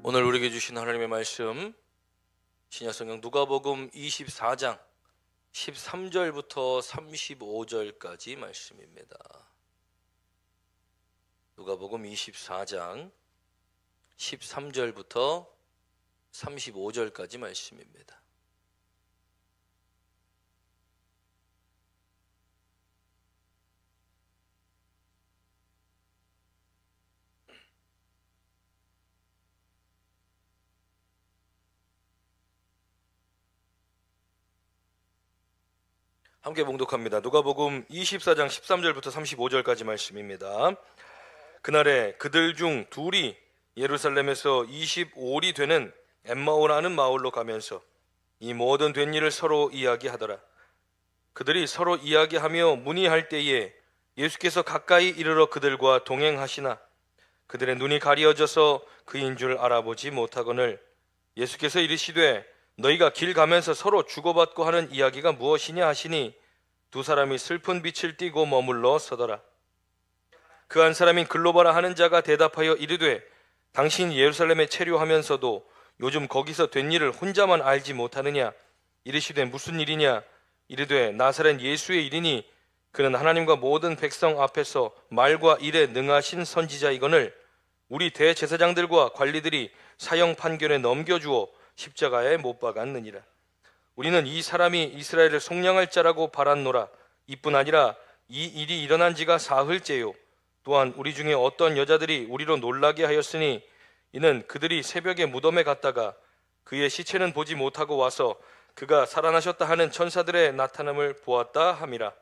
오늘 우리에게 주신 하나님의 말씀, 신약성경 누가복음 24장 13절부터 35절까지 말씀입니다. 누가복음 24장 13절부터 35절까지 말씀입니다. 함께 봉독합니다. 누가복음 24장 13절부터 35절까지 말씀입니다. 그날에 그들 중 둘이 예루살렘에서 25리 되는 엠마오라는 마을로 가면서 이 모든 된 일을 서로 이야기하더라. 그들이 서로 이야기하며 문의할 때에 예수께서 가까이 이르러 그들과 동행하시나 그들의 눈이 가리어져서 그인 줄 알아보지 못하거늘 예수께서 이르시되 너희가 길 가면서 서로 주고받고 하는 이야기가 무엇이냐 하시니 두 사람이 슬픈 빛을 띠고 머물러 서더라. 그 한 사람인 글로바라 하는 자가 대답하여 이르되 당신 예루살렘에 체류하면서도 요즘 거기서 된 일을 혼자만 알지 못하느냐? 이르시되 무슨 일이냐? 이르되 나사렛 예수의 일이니 그는 하나님과 모든 백성 앞에서 말과 일에 능하신 선지자이거늘 우리 대제사장들과 관리들이 사형 판결에 넘겨주어 십자가에 못 박았느니라. 우리는 이 사람이 이스라엘을 속량할 자라고 바랐노라. 이뿐 아니라 이 일이 일어난 지가 사흘째요. 또한 우리 중에 어떤 여자들이 우리로 놀라게 하였으니 이는 그들이 새벽에 무덤에 갔다가 그의 시체는 보지 못하고 와서 그가 살아나셨다 하는 천사들의 나타남을 보았다 함이라.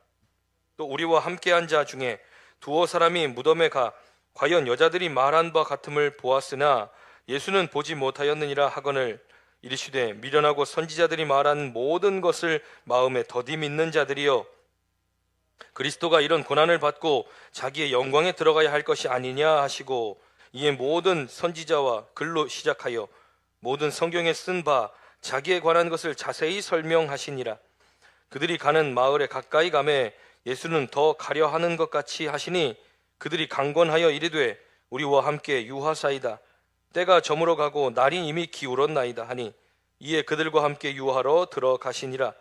또 우리와 함께한 자 중에 두어 사람이 무덤에 가 과연 여자들이 말한 바 같음을 보았으나 예수는 보지 못하였느니라 하거늘 이르시되 미련하고 선지자들이 말한 모든 것을 마음에 더디 믿는 자들이여 그리스도가 이런 고난을 받고 자기의 영광에 들어가야 할 것이 아니냐 하시고 이에 모든 선지자와 글로 시작하여 모든 성경에 쓴 바 자기에 관한 것을 자세히 설명하시니라. 그들이 가는 마을에 가까이 가매 예수는 더 가려 하는 것 같이 하시니 그들이 강권하여 이르되 우리와 함께 유하사이다. 때가 저물어 가고 날이 이미 기울었나이다 하니 이에 그들과 함께 유하러 들어가시니라.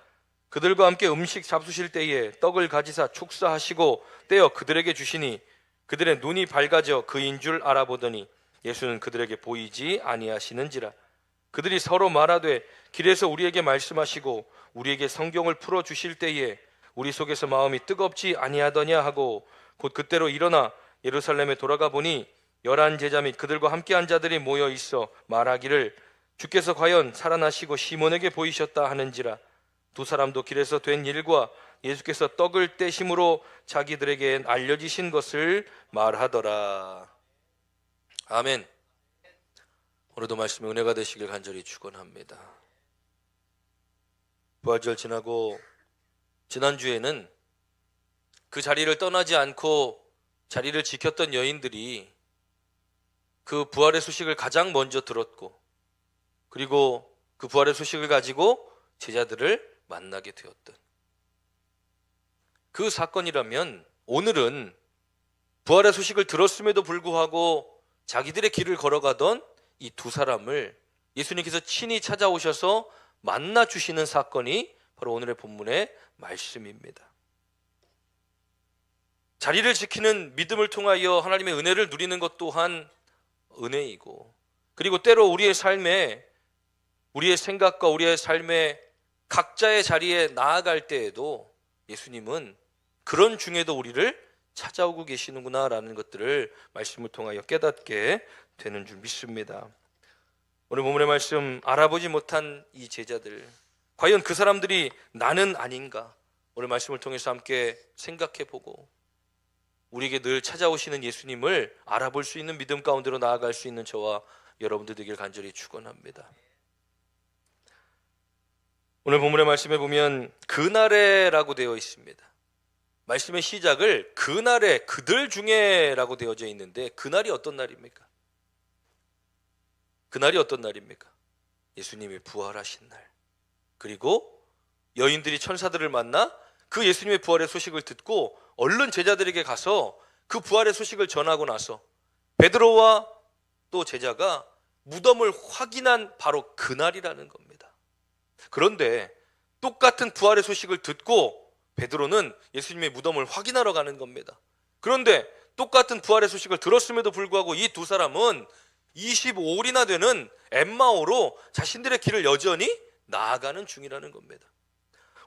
그들과 함께 음식 잡수실 때에 떡을 가지사 축사하시고 떼어 그들에게 주시니 그들의 눈이 밝아져 그인 줄 알아보더니 예수는 그들에게 보이지 아니하시는지라. 그들이 서로 말하되 길에서 우리에게 말씀하시고 우리에게 성경을 풀어주실 때에 우리 속에서 마음이 뜨겁지 아니하더냐 하고 곧 그때로 일어나 예루살렘에 돌아가 보니 11 제자 및 그들과 함께한 자들이 모여 있어 말하기를 주께서 과연 살아나시고 시몬에게 보이셨다 하는지라. 두 사람도 길에서 된 일과 예수께서 떡을 떼심으로 자기들에게 알려지신 것을 말하더라. 아멘. 오늘도 말씀에 은혜가 되시길 간절히 축원합니다. 부활절 지나고 지난주에는 그 자리를 떠나지 않고 자리를 지켰던 여인들이 그 부활의 소식을 가장 먼저 들었고 그리고 그 부활의 소식을 가지고 제자들을 만나게 되었던 그 사건이라면 오늘은 부활의 소식을 들었음에도 불구하고 자기들의 길을 걸어가던 이 두 사람을 예수님께서 친히 찾아오셔서 만나 주시는 사건이 바로 오늘의 본문의 말씀입니다. 자리를 지키는 믿음을 통하여 하나님의 은혜를 누리는 것 또한 은혜이고 그리고 때로 우리의 삶에 우리의 생각과 우리의 삶에 각자의 자리에 나아갈 때에도 예수님은 그런 중에도 우리를 찾아오고 계시는구나라는 것들을 말씀을 통하여 깨닫게 되는 줄 믿습니다. 오늘 본문의 말씀 알아보지 못한 이 제자들 과연 그 사람들이 나는 아닌가 오늘 말씀을 통해서 함께 생각해보고 우리에게 늘 찾아오시는 예수님을 알아볼 수 있는 믿음 가운데로 나아갈 수 있는 저와 여러분들 되길 간절히 축원합니다. 오늘 본문의 말씀에 보면 그날에라고 되어 있습니다. 말씀의 시작을 그날에 그들 중에라고 되어져 있는데 그날이 어떤 날입니까? 그날이 어떤 날입니까? 예수님이 부활하신 날. 그리고 여인들이 천사들을 만나 그 예수님의 부활의 소식을 듣고 얼른 제자들에게 가서 그 부활의 소식을 전하고 나서 베드로와 또 제자가 무덤을 확인한 바로 그날이라는 겁니다. 그런데 똑같은 부활의 소식을 듣고 베드로는 예수님의 무덤을 확인하러 가는 겁니다. 그런데 똑같은 부활의 소식을 들었음에도 불구하고 이 두 사람은 25일이나 되는 엠마오로 자신들의 길을 여전히 나아가는 중이라는 겁니다.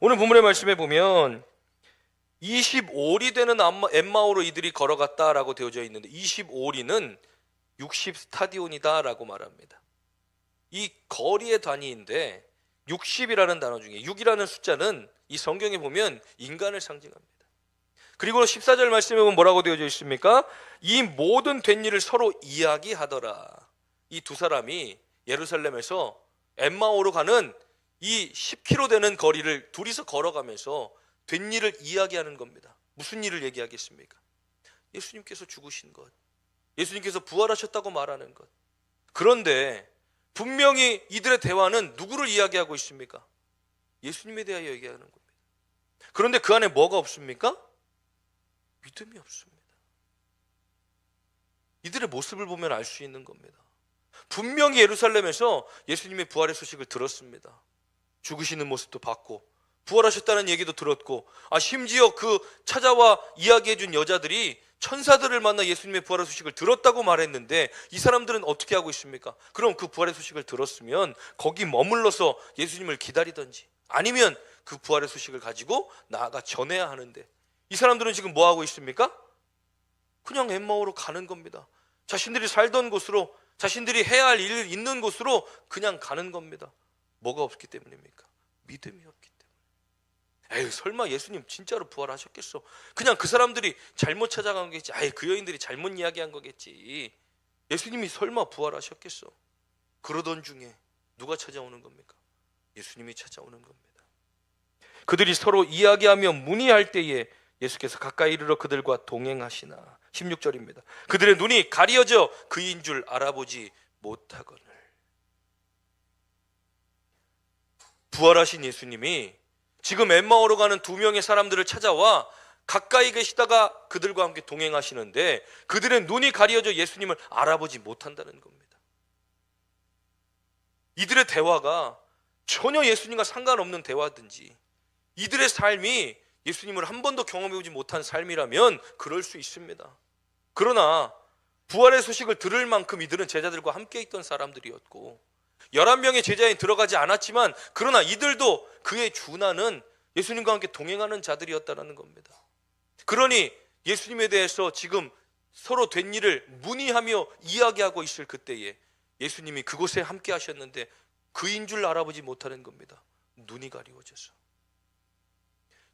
오늘 본문의 말씀에 보면 25일이 되는 엠마오로 이들이 걸어갔다라고 되어져 있는데 25일이는 60스타디온이다 라고 말합니다. 이 거리의 단위인데 60이라는 단어 중에 6이라는 숫자는 이 성경에 보면 인간을 상징합니다. 그리고 14절 말씀에 보면 뭐라고 되어져 있습니까? 이 모든 된 일을 서로 이야기하더라. 이 두 사람이 예루살렘에서 엠마오로 가는 이 10km 되는 거리를 둘이서 걸어가면서 된 일을 이야기하는 겁니다. 무슨 일을 얘기하겠습니까? 예수님께서 죽으신 것, 예수님께서 부활하셨다고 말하는 것. 그런데 분명히 이들의 대화는 누구를 이야기하고 있습니까? 예수님에 대하여 얘기하는 겁니다. 그런데 그 안에 뭐가 없습니까? 믿음이 없습니다. 이들의 모습을 보면 알 수 있는 겁니다. 분명히 예루살렘에서 예수님의 부활의 소식을 들었습니다. 죽으시는 모습도 봤고 부활하셨다는 얘기도 들었고, 심지어 그 찾아와 이야기해준 여자들이 천사들을 만나 예수님의 부활의 소식을 들었다고 말했는데 이 사람들은 어떻게 하고 있습니까? 그럼 그 부활의 소식을 들었으면 거기 머물러서 예수님을 기다리든지 아니면 그 부활의 소식을 가지고 나아가 전해야 하는데 이 사람들은 지금 뭐 하고 있습니까? 그냥 엠마오로 가는 겁니다. 자신들이 살던 곳으로, 자신들이 해야 할 일 있는 곳으로 그냥 가는 겁니다. 뭐가 없기 때문입니까? 믿음이 없기 때문에. 에이, 설마 예수님 진짜로 부활하셨겠어? 그냥 그 사람들이 잘못 찾아간 거겠지. 그 여인들이 잘못 이야기한 거겠지. 예수님이 설마 부활하셨겠어? 그러던 중에 누가 찾아오는 겁니까? 예수님이 찾아오는 겁니다. 그들이 서로 이야기하며 문의할 때에 예수께서 가까이 이르러 그들과 동행하시나. 16절입니다. 그들의 눈이 가리어져 그인 줄 알아보지 못하거늘. 부활하신 예수님이 지금 엠마오로 가는 두 명의 사람들을 찾아와 가까이 계시다가 그들과 함께 동행하시는데 그들의 눈이 가리어져 예수님을 알아보지 못한다는 겁니다. 이들의 대화가 전혀 예수님과 상관없는 대화든지 이들의 삶이 예수님을 한 번도 경험해보지 못한 삶이라면 그럴 수 있습니다. 그러나 부활의 소식을 들을 만큼 이들은 제자들과 함께 있던 사람들이었고 11명의 제자에 들어가지 않았지만 그러나 이들도 그의 준하는 예수님과 함께 동행하는 자들이었다는 겁니다. 그러니 예수님에 대해서 지금 서로 된 일을 문의하며 이야기하고 있을 그때에 예수님이 그곳에 함께 하셨는데 그인 줄 알아보지 못하는 겁니다. 눈이 가리워져서.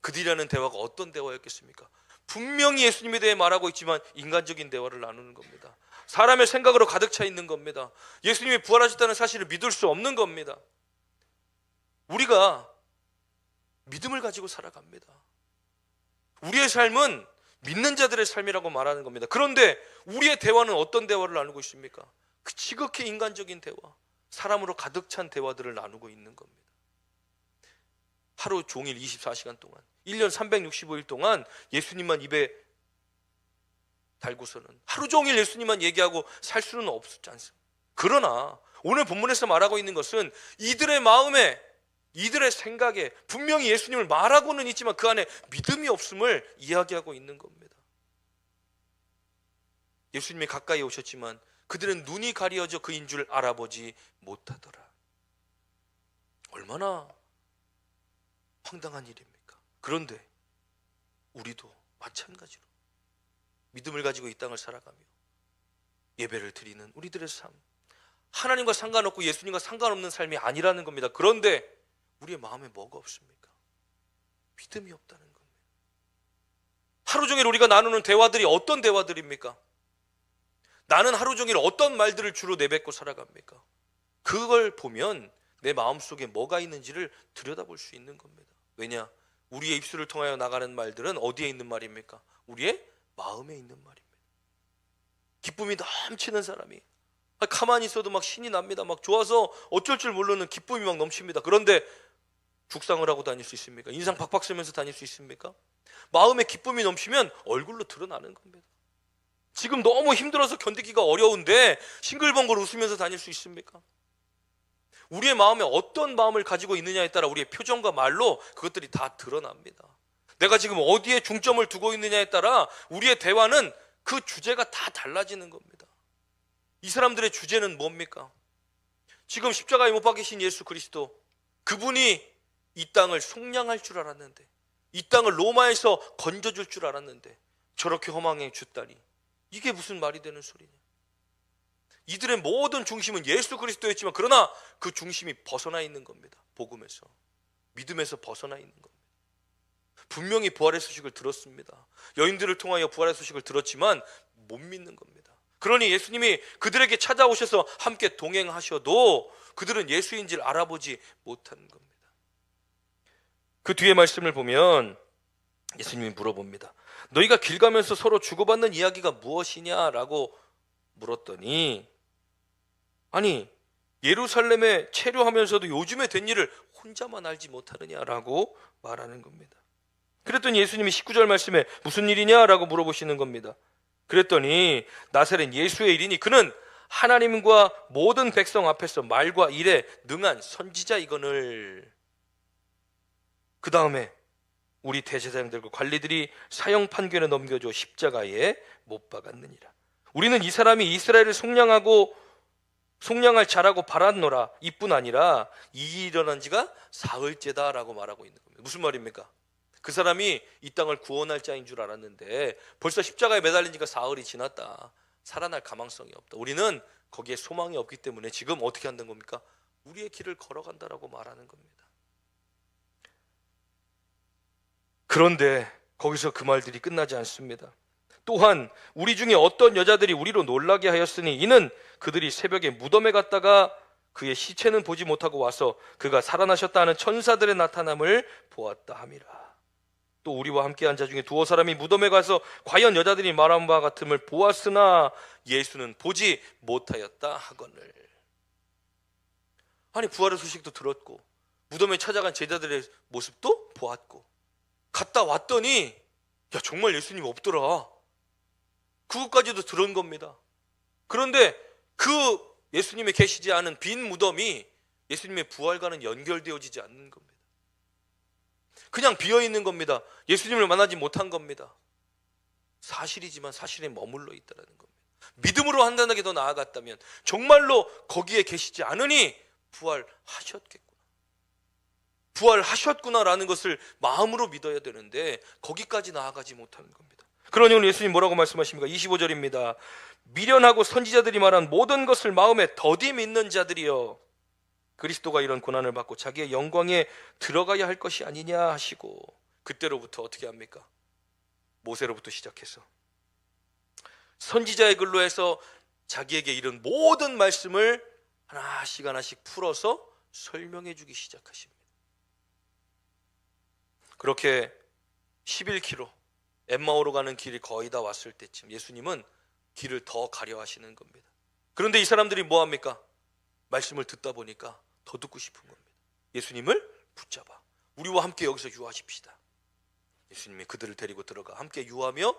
그들이라는 대화가 어떤 대화였겠습니까? 분명히 예수님에 대해 말하고 있지만 인간적인 대화를 나누는 겁니다. 사람의 생각으로 가득 차 있는 겁니다. 예수님이 부활하셨다는 사실을 믿을 수 없는 겁니다. 우리가 믿음을 가지고 살아갑니다. 우리의 삶은 믿는 자들의 삶이라고 말하는 겁니다. 그런데 우리의 대화는 어떤 대화를 나누고 있습니까? 그 지극히 인간적인 대화, 사람으로 가득 찬 대화들을 나누고 있는 겁니다. 하루 종일 24시간 동안 1년 365일 동안 예수님만 입에 달고서는 하루 종일 예수님만 얘기하고 살 수는 없지 않습니까? 그러나 오늘 본문에서 말하고 있는 것은 이들의 마음에, 이들의 생각에 분명히 예수님을 말하고는 있지만 그 안에 믿음이 없음을 이야기하고 있는 겁니다. 예수님이 가까이 오셨지만 그들은 눈이 가리어져 그인 줄 알아보지 못하더라. 얼마나 황당한 일입니까? 그런데 우리도 마찬가지로 믿음을 가지고 이 땅을 살아가며 예배를 드리는 우리들의 삶, 하나님과 상관없고 예수님과 상관없는 삶이 아니라는 겁니다. 그런데 우리의 마음에 뭐가 없습니까? 믿음이 없다는 겁니다. 하루 종일 우리가 나누는 대화들이 어떤 대화들입니까? 나는 하루 종일 어떤 말들을 주로 내뱉고 살아갑니까? 그걸 보면 내 마음속에 뭐가 있는지를 들여다볼 수 있는 겁니다. 왜냐? 우리의 입술을 통하여 나가는 말들은 어디에 있는 말입니까? 우리의 마음에 있는 말입니다. 기쁨이 넘치는 사람이 가만히 있어도 막 신이 납니다. 막 좋아서 어쩔 줄 모르는 기쁨이 막 넘칩니다. 그런데 죽상을 하고 다닐 수 있습니까? 인상 박박 쓰면서 다닐 수 있습니까? 마음에 기쁨이 넘치면 얼굴로 드러나는 겁니다. 지금 너무 힘들어서 견디기가 어려운데 싱글벙글 웃으면서 다닐 수 있습니까? 우리의 마음에 어떤 마음을 가지고 있느냐에 따라 우리의 표정과 말로 그것들이 다 드러납니다. 내가 지금 어디에 중점을 두고 있느냐에 따라 우리의 대화는 그 주제가 다 달라지는 겁니다. 이 사람들의 주제는 뭡니까? 지금 십자가에 못 박히신 예수 그리스도, 그분이 이 땅을 속량할 줄 알았는데, 이 땅을 로마에서 건져줄 줄 알았는데 저렇게 허망해 죽다니, 이게 무슨 말이 되는 소리냐? 이들의 모든 중심은 예수 그리스도였지만 그러나 그 중심이 벗어나 있는 겁니다. 복음에서, 믿음에서 벗어나 있는 겁니다. 분명히 부활의 소식을 들었습니다. 여인들을 통하여 부활의 소식을 들었지만 못 믿는 겁니다. 그러니 예수님이 그들에게 찾아오셔서 함께 동행하셔도 그들은 예수인지를 알아보지 못하는 겁니다. 그 뒤에 말씀을 보면 예수님이 물어봅니다. 너희가 길 가면서 서로 주고받는 이야기가 무엇이냐라고 물었더니, 아니 예루살렘에 체류하면서도 요즘에 된 일을 혼자만 알지 못하느냐라고 말하는 겁니다. 그랬더니 예수님이 19절 말씀에 무슨 일이냐라고 물어보시는 겁니다. 그랬더니 나사렛 예수의 일이니 그는 하나님과 모든 백성 앞에서 말과 일에 능한 선지자이거늘. 그 다음에 우리 대제사장들과 관리들이 사형 판결에 넘겨줘 십자가에 못 박았느니라. 우리는 이 사람이 이스라엘을 속량할 자라고 바랐노라. 이뿐 아니라 이 일이 일어난 지가 사흘째다라고 말하고 있는 겁니다. 무슨 말입니까? 그 사람이 이 땅을 구원할 자인 줄 알았는데 벌써 십자가에 매달린 지가 사흘이 지났다. 살아날 가망성이 없다. 우리는 거기에 소망이 없기 때문에 지금 어떻게 한다는 겁니까? 우리의 길을 걸어간다라고 말하는 겁니다. 그런데 거기서 그 말들이 끝나지 않습니다. 또한 우리 중에 어떤 여자들이 우리로 놀라게 하였으니 이는 그들이 새벽에 무덤에 갔다가 그의 시체는 보지 못하고 와서 그가 살아나셨다 하는 천사들의 나타남을 보았다 함이라. 또 우리와 함께한 자 중에 두어 사람이 무덤에 가서 과연 여자들이 말한 바와 같음을 보았으나 예수는 보지 못하였다 하거늘. 아니 부활의 소식도 들었고 무덤에 찾아간 제자들의 모습도 보았고 갔다 왔더니 야 정말 예수님 없더라. 그것까지도 들은 겁니다. 그런데 그 예수님의 계시지 않은 빈 무덤이 예수님의 부활과는 연결되어지지 않는 겁니다. 그냥 비어있는 겁니다. 예수님을 만나지 못한 겁니다. 사실이지만 사실에 머물러 있다는 겁니다. 믿음으로 한단하게 더 나아갔다면 정말로 거기에 계시지 않으니 부활하셨구나라는 것을 마음으로 믿어야 되는데 거기까지 나아가지 못하는 겁니다. 그러니 오늘 예수님 뭐라고 말씀하십니까? 25절입니다. 미련하고 선지자들이 말한 모든 것을 마음에 더디 믿는 자들이여, 그리스도가 이런 고난을 받고 자기의 영광에 들어가야 할 것이 아니냐 하시고, 그때로부터 어떻게 합니까? 모세로부터 시작해서 선지자의 글로 해서 자기에게 이른 모든 말씀을 하나씩 하나씩 풀어서 설명해 주기 시작하십니다. 그렇게 11km 엠마오로 가는 길이 거의 다 왔을 때쯤 예수님은 길을 더 가려 하시는 겁니다. 그런데 이 사람들이 뭐합니까? 말씀을 듣다 보니까 더 듣고 싶은 겁니다. 예수님을 붙잡아 우리와 함께 여기서 유하십시다. 예수님이 그들을 데리고 들어가 함께 유하며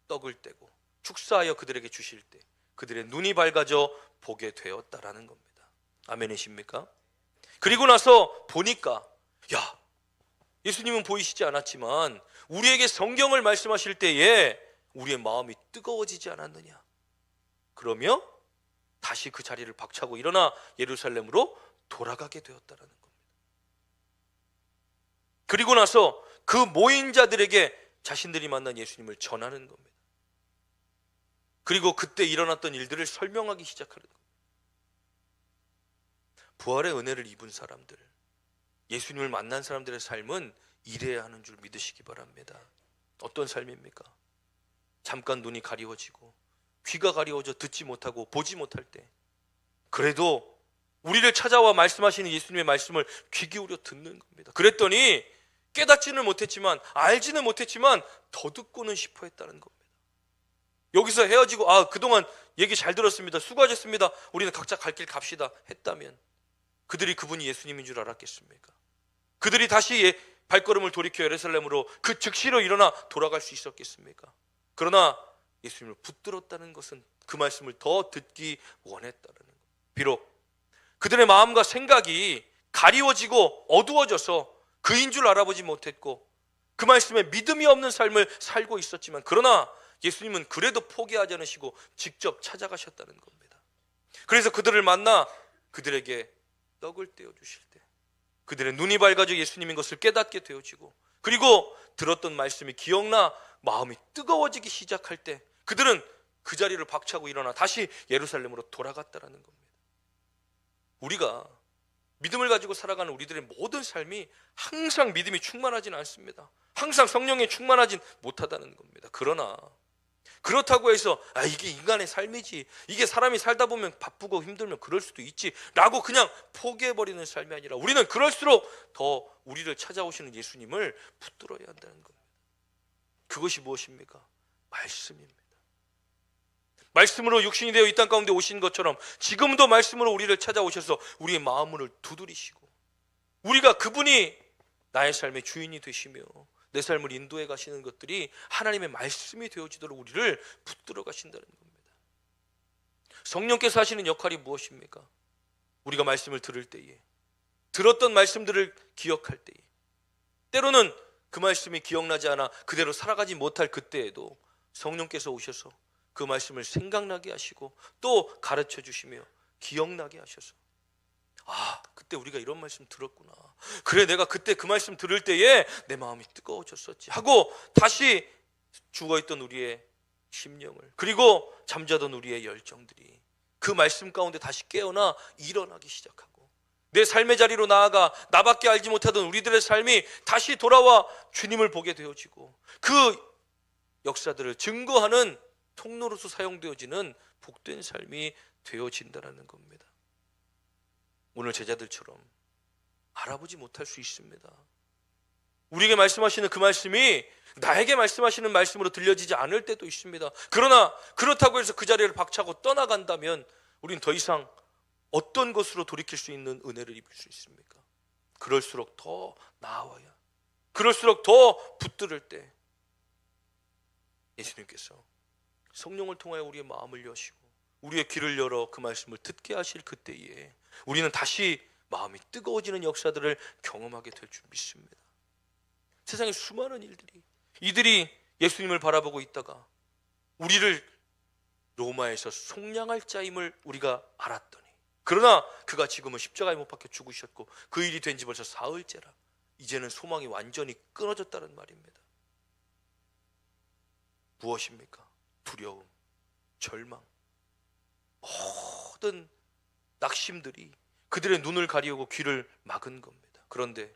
떡을 떼고 축사하여 그들에게 주실 때 그들의 눈이 밝아져 보게 되었다라는 겁니다. 아멘이십니까? 그리고 나서 보니까 야 예수님은 보이시지 않았지만 우리에게 성경을 말씀하실 때에 우리의 마음이 뜨거워지지 않았느냐. 그러며 다시 그 자리를 박차고 일어나 예루살렘으로 돌아가게 되었다라는 겁니다. 그리고 나서 그 모인 자들에게 자신들이 만난 예수님을 전하는 겁니다. 그리고 그때 일어났던 일들을 설명하기 시작하는 겁니다. 부활의 은혜를 입은 사람들, 예수님을 만난 사람들의 삶은 이래야 하는 줄 믿으시기 바랍니다. 어떤 삶입니까? 잠깐 눈이 가리워지고 귀가 가리워져 듣지 못하고 보지 못할 때 그래도 우리를 찾아와 말씀하시는 예수님의 말씀을 귀 기울여 듣는 겁니다. 그랬더니 깨닫지는 못했지만 알지는 못했지만 더 듣고는 싶어 했다는 겁니다. 여기서 헤어지고 그동안 얘기 잘 들었습니다. 수고하셨습니다. 우리는 각자 갈 길 갑시다 했다면 그들이 그분이 예수님인 줄 알았겠습니까? 그들이 다시 발걸음을 돌이켜 예루살렘으로 그 즉시로 일어나 돌아갈 수 있었겠습니까? 그러나 예수님을 붙들었다는 것은 그 말씀을 더 듣기 원했다는 것. 비록 그들의 마음과 생각이 가리워지고 어두워져서 그인 줄 알아보지 못했고 그 말씀에 믿음이 없는 삶을 살고 있었지만, 그러나 예수님은 그래도 포기하지 않으시고 직접 찾아가셨다는 겁니다. 그래서 그들을 만나 그들에게 떡을 떼어주실 때 그들의 눈이 밝아져 예수님인 것을 깨닫게 되어지고, 그리고 들었던 말씀이 기억나 마음이 뜨거워지기 시작할 때 그들은 그 자리를 박차고 일어나 다시 예루살렘으로 돌아갔다는 겁니다. 우리가 믿음을 가지고 살아가는 우리들의 모든 삶이 항상 믿음이 충만하지는 않습니다. 항상 성령에 충만하진 못하다는 겁니다. 그러나 그렇다고 해서 이게 인간의 삶이지, 이게 사람이 살다 보면 바쁘고 힘들면 그럴 수도 있지 라고 그냥 포기해버리는 삶이 아니라, 우리는 그럴수록 더 우리를 찾아오시는 예수님을 붙들어야 한다는 겁니다. 그것이 무엇입니까? 말씀입니다. 말씀으로 육신이 되어 이 땅 가운데 오신 것처럼 지금도 말씀으로 우리를 찾아오셔서 우리의 마음을 두드리시고, 우리가 그분이 나의 삶의 주인이 되시며 내 삶을 인도해 가시는 것들이 하나님의 말씀이 되어지도록 우리를 붙들어 가신다는 겁니다. 성령께서 하시는 역할이 무엇입니까? 우리가 말씀을 들을 때에, 들었던 말씀들을 기억할 때에, 때로는 그 말씀이 기억나지 않아 그대로 살아가지 못할 그때에도 성령께서 오셔서 그 말씀을 생각나게 하시고 또 가르쳐 주시며 기억나게 하셔서, 그때 우리가 이런 말씀 들었구나, 그래 내가 그때 그 말씀 들을 때에 내 마음이 뜨거워졌었지 하고 다시 죽어있던 우리의 심령을, 그리고 잠자던 우리의 열정들이 그 말씀 가운데 다시 깨어나 일어나기 시작하고, 내 삶의 자리로 나아가 나밖에 알지 못하던 우리들의 삶이 다시 돌아와 주님을 보게 되어지고 그 역사들을 증거하는 통로로서 사용되어지는 복된 삶이 되어진다는 겁니다. 오늘 제자들처럼 알아보지 못할 수 있습니다. 우리에게 말씀하시는 그 말씀이 나에게 말씀하시는 말씀으로 들려지지 않을 때도 있습니다. 그러나 그렇다고 해서 그 자리를 박차고 떠나간다면 우리는 더 이상 어떤 것으로 돌이킬 수 있는 은혜를 입을 수 있습니까? 그럴수록 더 나아와야, 그럴수록 더 붙들을 때 예수님께서 성령을 통하여 우리의 마음을 여시고 우리의 귀를 열어 그 말씀을 듣게 하실 그때에 우리는 다시 마음이 뜨거워지는 역사들을 경험하게 될 줄 믿습니다. 세상에 수많은 이들이 예수님을 바라보고 있다가 우리를 로마에서 속량할 자임을 우리가 알았더니, 그러나 그가 지금은 십자가에 못 박혀 죽으셨고 그 일이 된 지 벌써 사흘째라. 이제는 소망이 완전히 끊어졌다는 말입니다. 무엇입니까? 두려움, 절망, 모든 낙심들이 그들의 눈을 가리우고 귀를 막은 겁니다. 그런데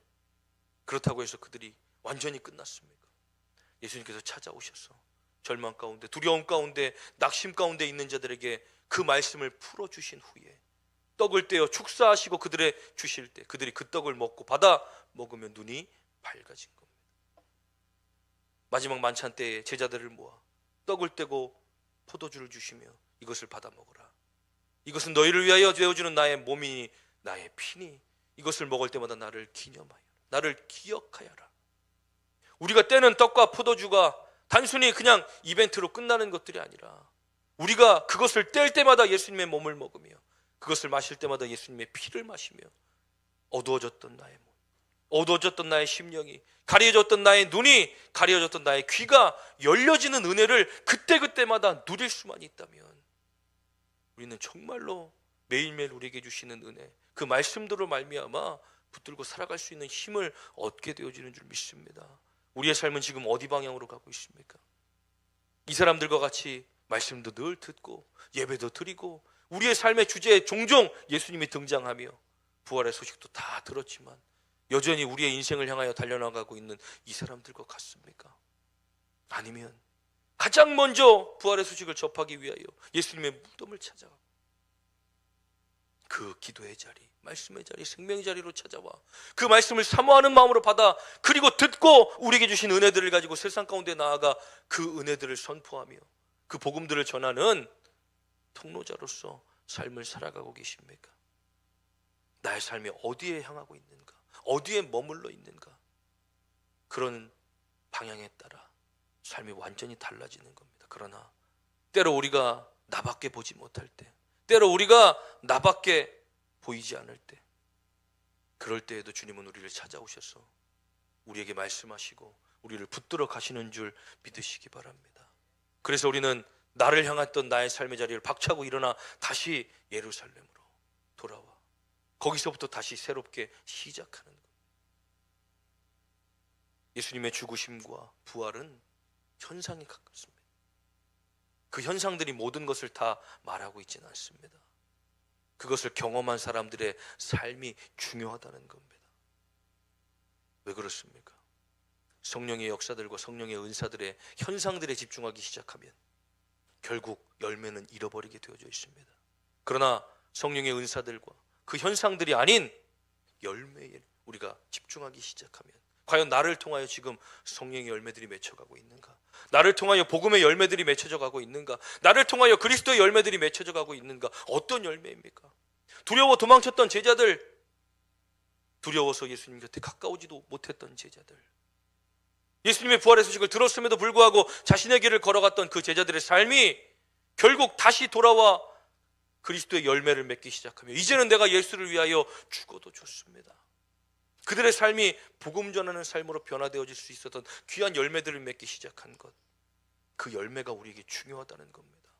그렇다고 해서 그들이 완전히 끝났습니까? 예수님께서 찾아오셔서 절망 가운데, 두려움 가운데, 낙심 가운데 있는 자들에게 그 말씀을 풀어주신 후에 떡을 떼어 축사하시고 그들의 주실 때 그들이 그 떡을 먹고 받아 먹으면 눈이 밝아진 겁니다. 마지막 만찬 때에 제자들을 모아 떡을 떼고 포도주를 주시며 이것을 받아 먹으라. 이것은 너희를 위하여 되어주는 나의 몸이니 나의 피니 이것을 먹을 때마다 나를 기념하여라, 나를 기억하여라. 우리가 떼는 떡과 포도주가 단순히 그냥 이벤트로 끝나는 것들이 아니라 우리가 그것을 뗄 때마다 예수님의 몸을 먹으며 그것을 마실 때마다 예수님의 피를 마시며 어두워졌던 나의 몸, 어두워졌던 나의 심령이, 가려졌던 나의 눈이, 가려졌던 나의 귀가 열려지는 은혜를 그때그때마다 누릴 수만 있다면 우리는 정말로 매일매일 우리에게 주시는 은혜, 그 말씀들로 말미암아 붙들고 살아갈 수 있는 힘을 얻게 되어지는 줄 믿습니다. 우리의 삶은 지금 어디 방향으로 가고 있습니까? 이 사람들과 같이 말씀도 늘 듣고 예배도 드리고 우리의 삶의 주제에 종종 예수님이 등장하며 부활의 소식도 다 들었지만 여전히 우리의 인생을 향하여 달려나가고 있는 이 사람들과 같습니까? 아니면 가장 먼저 부활의 소식을 접하기 위하여 예수님의 무덤을 찾아가 그 기도의 자리, 말씀의 자리, 생명의 자리로 찾아와 그 말씀을 사모하는 마음으로 받아 그리고 듣고 우리에게 주신 은혜들을 가지고 세상 가운데 나아가 그 은혜들을 선포하며 그 복음들을 전하는 통로자로서 삶을 살아가고 계십니까? 나의 삶이 어디에 향하고 있는가? 어디에 머물러 있는가? 그런 방향에 따라 삶이 완전히 달라지는 겁니다. 그러나 때로 우리가 나밖에 보지 못할 때, 때로 우리가 나밖에 보이지 않을 때, 그럴 때에도 주님은 우리를 찾아오셔서 우리에게 말씀하시고 우리를 붙들어 가시는 줄 믿으시기 바랍니다. 그래서 우리는 나를 향했던 나의 삶의 자리를 박차고 일어나 다시 예루살렘으로 돌아와 거기서부터 다시 새롭게 시작하는 것. 예수님의 죽으심과 부활은 현상에 가깝습니다. 그 현상들이 모든 것을 다 말하고 있지는 않습니다. 그것을 경험한 사람들의 삶이 중요하다는 겁니다. 왜 그렇습니까? 성령의 역사들과 성령의 은사들의 현상들에 집중하기 시작하면 결국 열매는 잃어버리게 되어져 있습니다. 그러나 성령의 은사들과 그 현상들이 아닌 열매에 우리가 집중하기 시작하면 과연 나를 통하여 지금 성령의 열매들이 맺혀가고 있는가? 나를 통하여 복음의 열매들이 맺혀져 가고 있는가? 나를 통하여 그리스도의 열매들이 맺혀져 가고 있는가? 어떤 열매입니까? 두려워 도망쳤던 제자들, 두려워서 예수님 곁에 가까우지도 못했던 제자들, 예수님의 부활의 소식을 들었음에도 불구하고 자신의 길을 걸어갔던 그 제자들의 삶이 결국 다시 돌아와 그리스도의 열매를 맺기 시작하며 이제는 내가 예수를 위하여 죽어도 좋습니다. 그들의 삶이 복음 전하는 삶으로 변화되어질 수 있었던 귀한 열매들을 맺기 시작한 것, 그 열매가 우리에게 중요하다는 겁니다.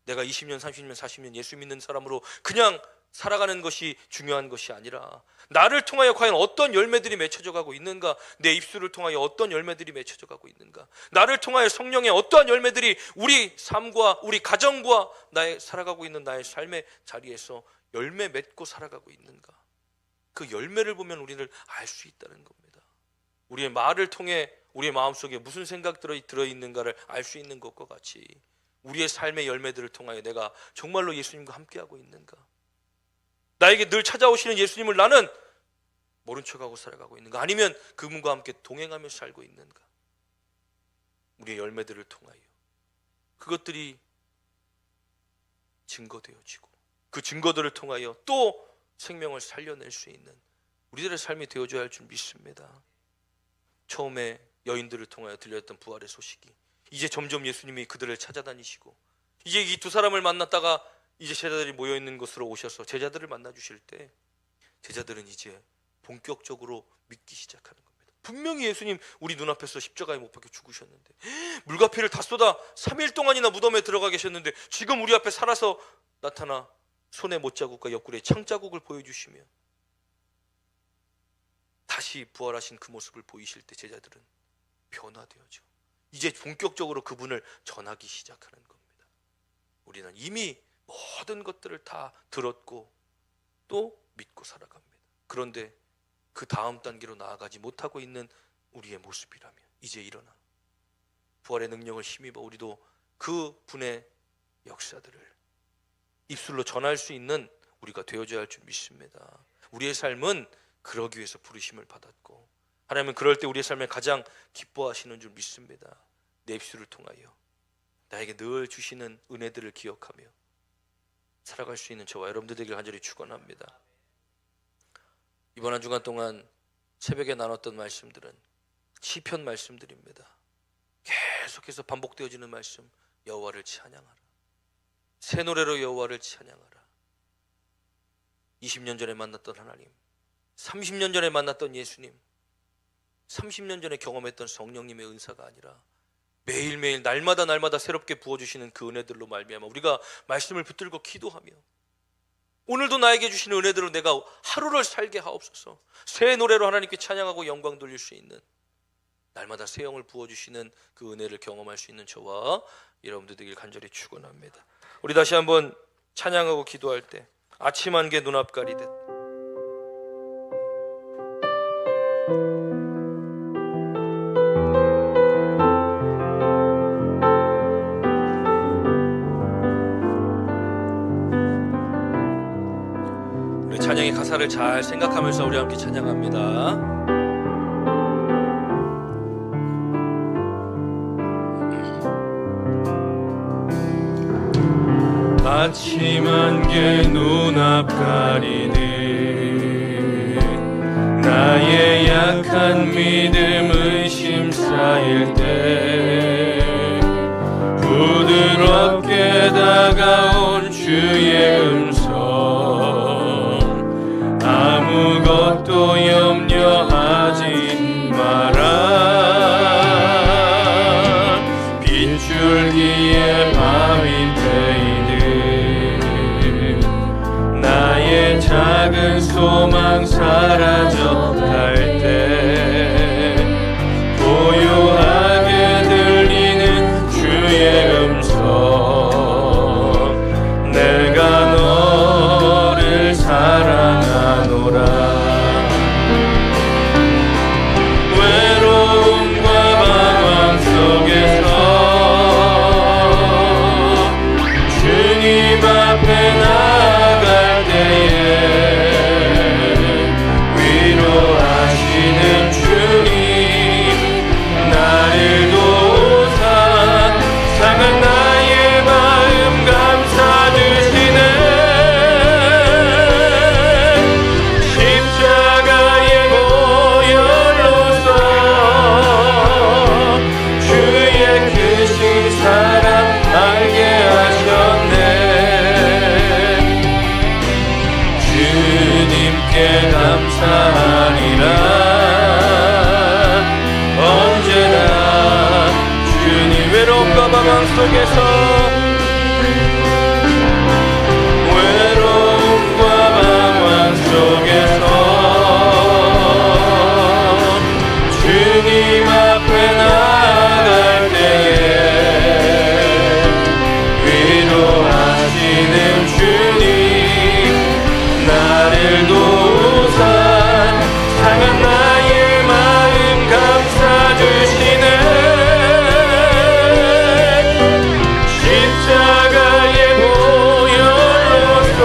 내가 20년, 30년, 40년 예수 믿는 사람으로 그냥 살아가는 것이 중요한 것이 아니라 나를 통하여 과연 어떤 열매들이 맺혀져 가고 있는가, 내 입술을 통하여 어떤 열매들이 맺혀져 가고 있는가, 나를 통하여 성령의 어떠한 열매들이 우리 삶과 우리 가정과 나의 살아가고 있는 나의 삶의 자리에서 열매 맺고 살아가고 있는가, 그 열매를 보면 우리를 알 수 있다는 겁니다. 우리의 말을 통해 우리의 마음속에 무슨 생각들이 들어있는가를 알 수 있는 것과 같이 우리의 삶의 열매들을 통하여 내가 정말로 예수님과 함께하고 있는가, 나에게 늘 찾아오시는 예수님을 나는 모른 척하고 살아가고 있는가, 아니면 그분과 함께 동행하며 살고 있는가, 우리의 열매들을 통하여 그것들이 증거되어지고 그 증거들을 통하여 또 생명을 살려낼 수 있는 우리들의 삶이 되어줘야 할 줄 믿습니다. 처음에 여인들을 통하여 들렸던 부활의 소식이 이제 점점 예수님이 그들을 찾아다니시고 이제 이 두 사람을 만났다가 이제 제자들이 모여있는 곳으로 오셔서 제자들을 만나주실 때 제자들은 이제 본격적으로 믿기 시작하는 겁니다. 분명히 예수님 우리 눈앞에서 십자가에 못 박혀 죽으셨는데, 물과 피를 다 쏟아 3일 동안이나 무덤에 들어가 계셨는데 지금 우리 앞에 살아서 나타나 손에 못자국과 옆구리에 창자국을 보여주시며 다시 부활하신 그 모습을 보이실 때 제자들은 변화되어져 이제 본격적으로 그분을 전하기 시작하는 겁니다. 우리는 이미 모든 것들을 다 들었고 또 믿고 살아갑니다. 그런데 그 다음 단계로 나아가지 못하고 있는 우리의 모습이라면 이제 일어나 부활의 능력을 힘입어 우리도 그 분의 역사들을 입술로 전할 수 있는 우리가 되어줘야 할 줄 믿습니다. 우리의 삶은 그러기 위해서 부르심을 받았고 하나님은 그럴 때 우리의 삶에 가장 기뻐하시는 줄 믿습니다. 내 입술을 통하여 나에게 늘 주시는 은혜들을 기억하며 살아갈 수 있는 저와 여러분들 되기를 간절히 축원합니다. 이번 한 주간 동안 새벽에 나눴던 말씀들은 시편 말씀들입니다. 계속해서 반복되어지는 말씀, 여호와를 찬양하라, 새 노래로 여호와를 찬양하라. 20년 전에 만났던 하나님, 30년 전에 만났던 예수님, 30년 전에 경험했던 성령님의 은사가 아니라 매일매일 날마다 새롭게 부어주시는 그 은혜들로 말미암아 우리가 말씀을 붙들고 기도하며 오늘도 나에게 주시는 은혜대로 내가 하루를 살게 하옵소서. 새 노래로 하나님께 찬양하고 영광 돌릴 수 있는, 날마다 새 영을 부어주시는 그 은혜를 경험할 수 있는 저와 여러분들 되길 간절히 축원합니다. 우리 다시 한번 찬양하고 기도할 때 아침 안개 눈앞 가리듯 우리 찬양의 가사를 잘 생각하면서 우리 함께 찬양합니다. 아침 안개 눈앞 가리는 나의 약한 믿음 의심 쌓일 때 부드럽게 다가온 주의 음성, 아무것도 염려하지 마라. 빗줄기에 밤이 패이듯 나의 작은 소망 사라져 갈 때 고요하게 들리는 주의 음성, 내가 너를 사랑하노라. 외로움과 방황 속에서 주님 앞에 나아갈 때에 위로하시는 주님, 나를 도우사 상한 나의 마음 감싸주시네. 십자가의 보혈로서 주의 크신 사랑 알게 하셨네. 주님께 감사하리라. 언제나 주님, 외로움과 방황 속에서, 외로움과 방황 속에서 주님 앞에 나아갈 때에 위로하시는 주님, 나를 도우사 상한 나의 마음 감싸주시네. 십자가의 보혈로서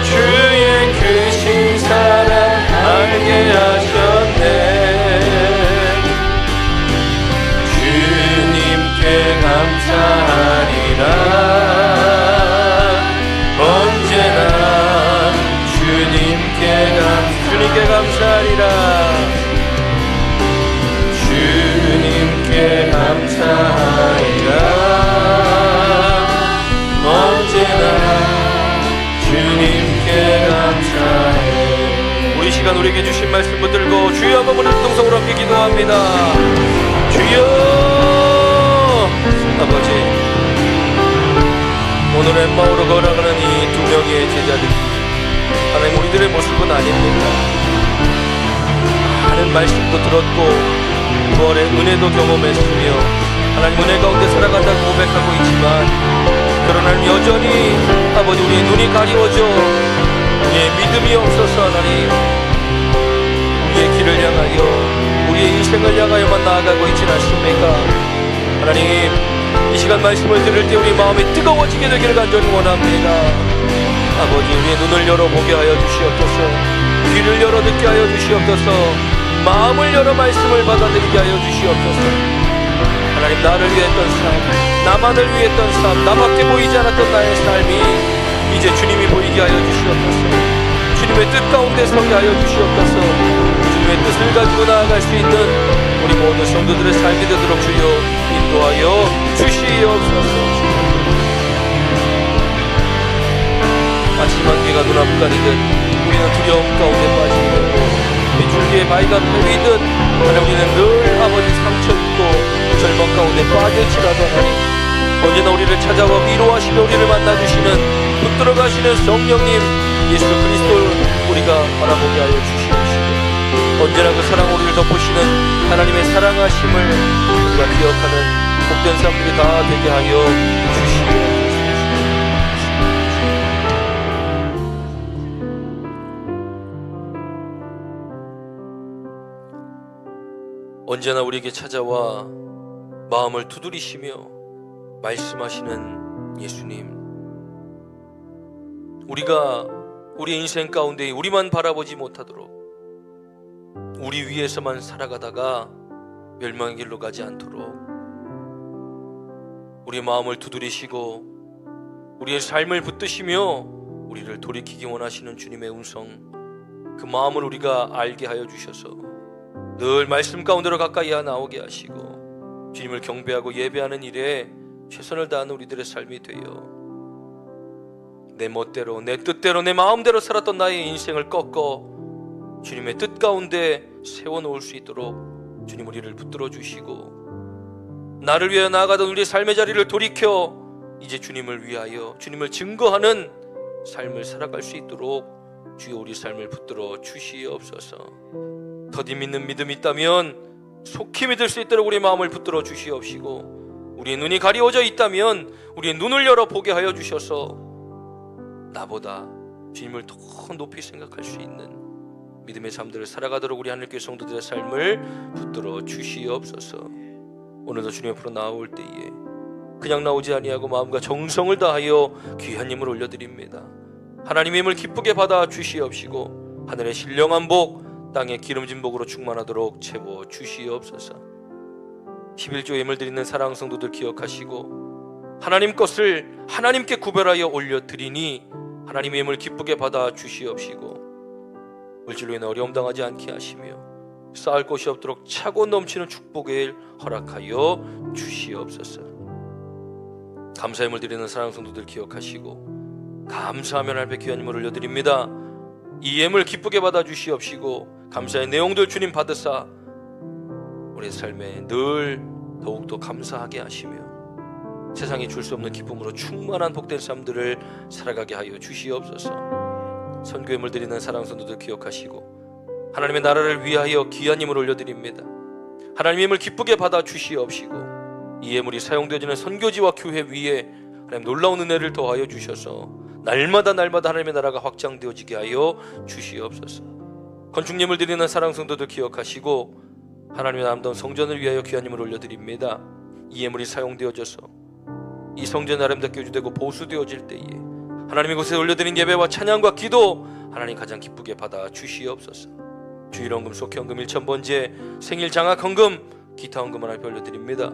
주의 크신 사랑 알게 하셨네. 주님께 감사하리라. 언제나 주님께 감사하리라. 주님께 감사하리라. 언제나 주님께 감사해. 우리 시간 우리에게 주신 말씀 붙들고 주여 한번 우리 동성으로 함께 기도합니다. 주여 아버지, 오늘 엠마오로 걸어가는 이 두 명의 제자들이 하나님 우리들의 모습은 아닙니다. 많은 말씀도 들었고 부활의 은혜도 경험했으며 하나님 은혜 가운데 살아간다고 고백하고 있지만, 그러나 여전히 아버지 우리의 눈이 가리워져 우리의 믿음이 없어서 하나님 우리의 길을 향하여 우리의 인생을 향하여만 나아가고 있진 않습니까? 하나님 이 시간 말씀을 들을 때 우리 마음이 뜨거워지게 되기를 간절히 원합니다. 아버지 우리의 눈을 열어보게 하여 주시옵소서, 귀를 열어 듣게 하여 주시옵소서, 마음을 열어 말씀을 받아들이게 하여 주시옵소서. 하나님 나를 위했던 삶, 나만을 위했던 삶, 나밖에 보이지 않았던 나의 삶이 이제 주님이 보이게 하여 주시옵소서. 주님의 뜻 가운데 서게 하여 주시옵소서. 주님의 뜻을 가지고 나아갈 수 있는 우리 모든 성도들의 삶이 되도록 주여 인도하여 주시옵소서. 아침 안개가 눈앞 가리듯 우리는 두려움 가운데 빠지게 되고 빗줄기에 바위가 패이듯 하나님 우리는 늘 아버지 상처 입고 절망 가운데 빠질지라도 하나님 언제나 우리를 찾아와 위로하시며 우리를 만나주시는 붙들어 가시는 성령님 예수 그리스도를 우리가 바라보게 하여 주시옵시고, 언제나 그 사랑 우리를 덮으시는 하나님의 사랑하심을 우리가 기억하는 복된 삶들이 다 되게 하여 주시옵소서. 언제나 우리에게 찾아와 마음을 두드리시며 말씀하시는 예수님, 우리가 우리 인생 가운데 우리만 바라보지 못하도록 우리 위에서만 살아가다가 멸망의 길로 가지 않도록 우리의 마음을 두드리시고 우리의 삶을 붙드시며 우리를 돌이키기 원하시는 주님의 음성, 그 마음을 우리가 알게 하여 주셔서 늘 말씀 가운데로 가까이 나오게 하시고 주님을 경배하고 예배하는 일에 최선을 다하는 우리들의 삶이 되어 내 멋대로, 내 뜻대로, 내 마음대로 살았던 나의 인생을 꺾어 주님의 뜻 가운데 세워놓을 수 있도록 주님 우리를 붙들어 주시고, 나를 위하여 나아가던 우리의 삶의 자리를 돌이켜 이제 주님을 위하여 주님을 증거하는 삶을 살아갈 수 있도록 주여 우리 삶을 붙들어 주시옵소서. 더디 믿는 믿음이 있다면 속히 믿을 수 있도록 우리 마음을 붙들어 주시옵시고, 우리의 눈이 가리워져 있다면 우리의 눈을 열어 보게 하여 주셔서 나보다 주님을 더 높이 생각할 수 있는 믿음의 삶들을 살아가도록 우리 하늘교회 성도들의 삶을 붙들어 주시옵소서. 오늘도 주님 앞으로 나올 때에 그냥 나오지 아니하고 마음과 정성을 다하여 귀한 힘을 올려드립니다. 하나님의 힘을 기쁘게 받아 주시옵시고, 하늘의 신령한 복, 땅의 기름진 복으로 충만하도록 채워 주시옵소서. 11조 예물 드리는 사랑 성도들 기억하시고, 하나님 것을 하나님께 구별하여 올려드리니 하나님의 힘을 기쁘게 받아 주시옵시고, 물질로 인해 어려움 당하지 않게 하시며 쌓을 곳이 없도록 차고 넘치는 축복을 허락하여 주시옵소서. 감사의 힘을 드리는 사랑 성도들 기억하시고, 감사하며 하나님께 귀한 힘을 올려드립니다. 이 예물 기쁘게 받아 주시옵시고, 감사의 내용들 주님 받으사 우리의 삶에 늘 더욱더 감사하게 하시며 세상이 줄 수 없는 기쁨으로 충만한 복된 삶들을 살아가게 하여 주시옵소서. 선교예물 드리는 사랑 성도들 기억하시고, 하나님의 나라를 위하여 귀한 힘을 올려드립니다. 하나님의 힘을 기쁘게 받아 주시옵시고, 이 예물이 사용되어지는 선교지와 교회 위에 하나님 놀라운 은혜를 더하여 주셔서 날마다 하나님의 나라가 확장되어지게 하여 주시옵소서. 건축예물 드리는 사랑 성도들 기억하시고, 하나님의 아름다운 성전을 위하여 귀한 힘을 올려드립니다. 이 예물이 사용되어져서 이 성전이 아름답게 유지되고 보수되어질 때에 하나님의 곳에 올려드린 예배와 찬양과 기도 하나님 가장 기쁘게 받아 주시옵소서. 주일헌금, 속회헌금, 일천번제, 생일 장학헌금, 기타 헌금을 하나님께 올려드립니다.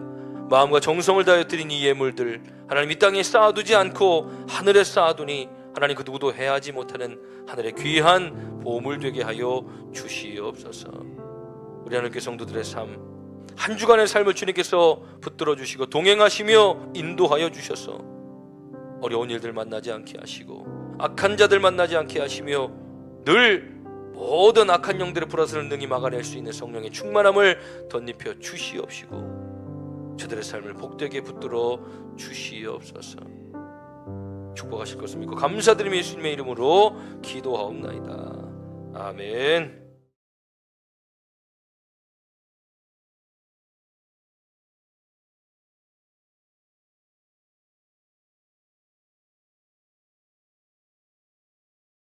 마음과 정성을 다하여 드린 이 예물들 하나님 이 땅에 쌓아두지 않고 하늘에 쌓아두니 하나님 그 누구도 해하지 못하는 하늘의 귀한 보물 되게 하여 주시옵소서. 우리 하늘교회 성도들의 삶, 한 주간의 삶을 주님께서 붙들어 주시고 동행하시며 인도하여 주셔서 어려운 일들 만나지 않게 하시고 악한 자들 만나지 않게 하시며 늘 모든 악한 영들의 불화설을 능히 막아낼 수 있는 성령의 충만함을 덧입혀 주시옵시고 저들의 삶을 복되게 붙들어 주시옵소서. 축복하실 것을 믿고 감사드리며 예수님의 이름으로 기도하옵나이다. 아멘.